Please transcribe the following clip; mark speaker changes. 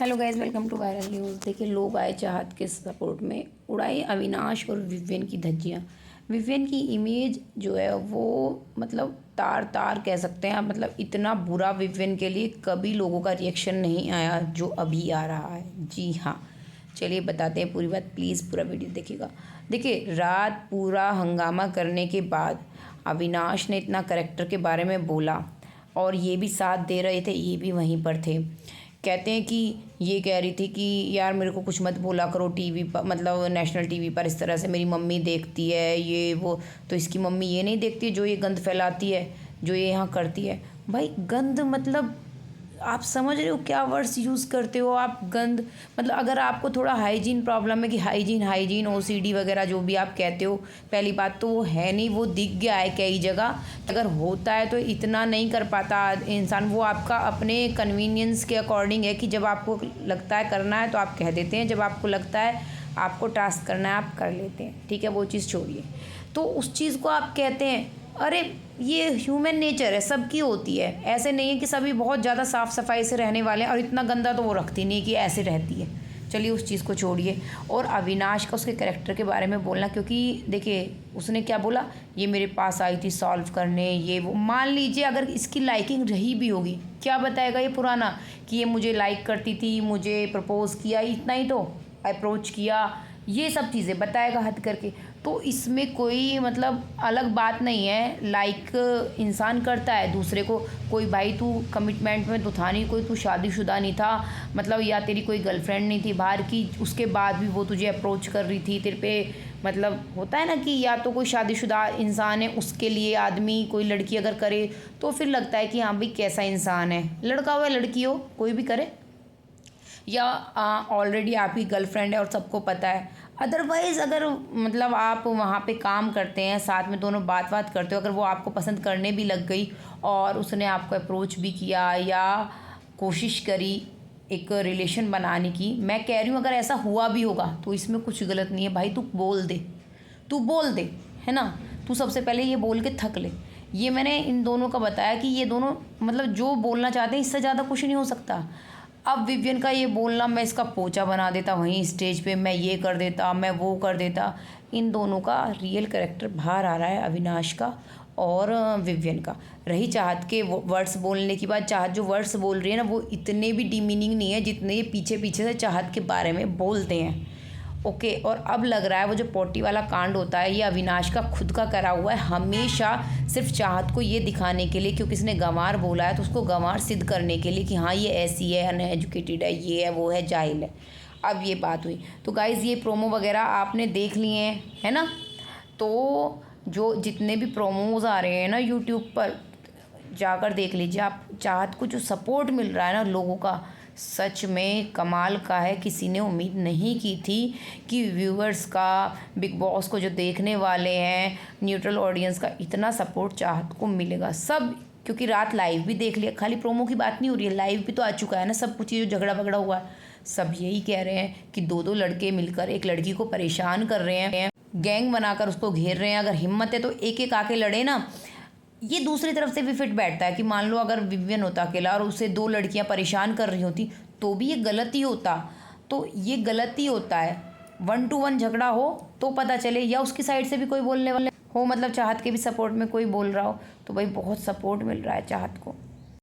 Speaker 1: Hello guys, welcome to viral news. देखिए, लोग आए चाहत के सपोर्ट में, उड़ाई अविनाश और विवियन की धज्जियाँ। विवियन की इमेज जो है वो मतलब तार तार कह सकते हैं। मतलब इतना बुरा विवियन के लिए कभी लोगों का रिएक्शन नहीं आया जो अभी आ रहा है। जी हाँ, चलिए बताते हैं पूरी बात। प्लीज़ पूरा वीडियो देखिएगा। देखिए, रात पूरा हंगामा करने के बाद अविनाश ने इतना करेक्टर के बारे में बोला और ये भी साथ दे रहे थे, ये भी वहीं पर थे। कहते हैं कि ये कह रही थी कि यार मेरे को कुछ मत बोला करो टीवी पर, मतलब नेशनल टीवी पर इस तरह से, मेरी मम्मी देखती है ये वो। तो इसकी मम्मी ये नहीं देखती है जो ये गंद फैलाती है, जो ये यहाँ करती है। भाई गंद मतलब आप समझ रहे हो क्या वर्ड्स यूज़ करते हो आप? गंद मतलब अगर आपको थोड़ा हाइजीन प्रॉब्लम है कि हाइजीन ओसीडी वगैरह जो भी आप कहते हो, पहली बात तो वो है नहीं, वो दिख गया है कई जगह। अगर होता है तो इतना नहीं कर पाता इंसान। वो आपका अपने कन्वीनियंस के अकॉर्डिंग है कि जब आपको लगता है करना है तो आप कह देते हैं, जब आपको लगता है आपको टास्क करना है आप कर लेते हैं। ठीक है, वो चीज़ छोड़िए। तो उस चीज़ को आप कहते हैं, अरे ये ह्यूमन नेचर है, सबकी होती है। ऐसे नहीं है कि सभी बहुत ज़्यादा साफ़ सफाई से रहने वाले हैं, और इतना गंदा तो वो रखती नहीं कि ऐसे रहती है। चलिए उस चीज़ को छोड़िए। और अविनाश का उसके कैरेक्टर के बारे में बोलना, क्योंकि देखिए उसने क्या बोला, ये मेरे पास आई थी सॉल्व करने, ये वो। मान लीजिए अगर इसकी लाइकिंग रही भी होगी, क्या बताएगा ये पुराना कि ये मुझे लाइक करती थी, मुझे प्रपोज़ किया, इतना ही तो अप्रोच किया, ये सब चीज़ें बताएगा हद करके। तो इसमें कोई मतलब अलग बात नहीं है। लाइक इंसान करता है दूसरे को। कोई भाई तू कमिटमेंट में तो था नहीं, कोई तू शादीशुदा नहीं था, मतलब या तेरी कोई गर्लफ्रेंड नहीं थी बाहर की, उसके बाद भी वो तुझे अप्रोच कर रही थी तेरे पे। मतलब होता है ना कि या तो कोई शादीशुदा इंसान है, उसके लिए आदमी कोई लड़की अगर करे तो फिर लगता है कि हाँ भाई कैसा इंसान है, लड़का हो या लड़की हो कोई भी करे, या ऑलरेडी आपकी गर्लफ्रेंड है और सबको पता है। अदरवाइज़ अगर मतलब आप वहाँ पे काम करते हैं, साथ में दोनों बात करते हो, अगर वो आपको पसंद करने भी लग गई और उसने आपको अप्रोच भी किया या कोशिश करी एक रिलेशन बनाने की, मैं कह रही हूँ अगर ऐसा हुआ भी होगा तो इसमें कुछ गलत नहीं है भाई। तू बोल दे, तू बोल दे, है ना। तू सबसे पहले ये बोल के थक ले। ये मैंने इन दोनों का बताया कि ये दोनों मतलब जो बोलना चाहते हैं, इससे ज़्यादा कुछ नहीं हो सकता। अब विवियन का ये बोलना, मैं इसका पोचा बना देता वहीं स्टेज पे, मैं ये कर देता, मैं वो कर देता। इन दोनों का रियल कैरेक्टर बाहर आ रहा है, अविनाश का और विवियन का। रही चाहत के वर्ड्स बोलने की बात, चाहत जो वर्ड्स बोल रही है ना, वो इतने भी डीमीनिंग नहीं है जितने ये पीछे पीछे से चाहत के बारे में बोलते हैं। ओके, और अब लग रहा है वो जो पोटी वाला कांड होता है ये अविनाश का खुद का करा हुआ है, हमेशा सिर्फ चाहत को ये दिखाने के लिए, क्योंकि इसने गंवार बोला है तो उसको गंवार सिद्ध करने के लिए कि हाँ ये ऐसी है, अनएजुकेटेड है, ये है, वो है, जाहिल है। अब ये बात हुई तो गाइज़ ये प्रोमो वगैरह आपने देख लिए हैं, है ना। तो जो जितने भी प्रोमोज आ रहे हैं ना यूट्यूब पर, जाकर देख लीजिए आप। चाहत को जो सपोर्ट मिल रहा है ना लोगों का, सच में कमाल का है। किसी ने उम्मीद नहीं की थी कि व्यूअर्स का, बिग बॉस को जो देखने वाले हैं, न्यूट्रल ऑडियंस का इतना सपोर्ट चाहत को मिलेगा। सब क्योंकि रात लाइव भी देख लिया, खाली प्रोमो की बात नहीं हो रही है, लाइव भी तो आ चुका है ना सब कुछ। ये जो झगड़ा वगड़ा हुआ है, सब यही कह रहे हैं कि दो दो लड़के मिलकर एक लड़की को परेशान कर रहे हैं, गैंग बनाकर उसको घेर रहे हैं। अगर हिम्मत है तो एक एक आके लड़े ना। ये दूसरी तरफ से भी फिट बैठता है कि मान लो अगर विवियन होता अकेला और उसे दो लड़कियां परेशान कर रही होती तो भी ये गलत ही होता। तो ये गलत ही होता है। 1 to 1 झगड़ा हो तो पता चले, या उसकी साइड से भी कोई बोलने वाले हो, मतलब चाहत के भी सपोर्ट में कोई बोल रहा हो, तो भाई बहुत सपोर्ट मिल रहा है चाहत को।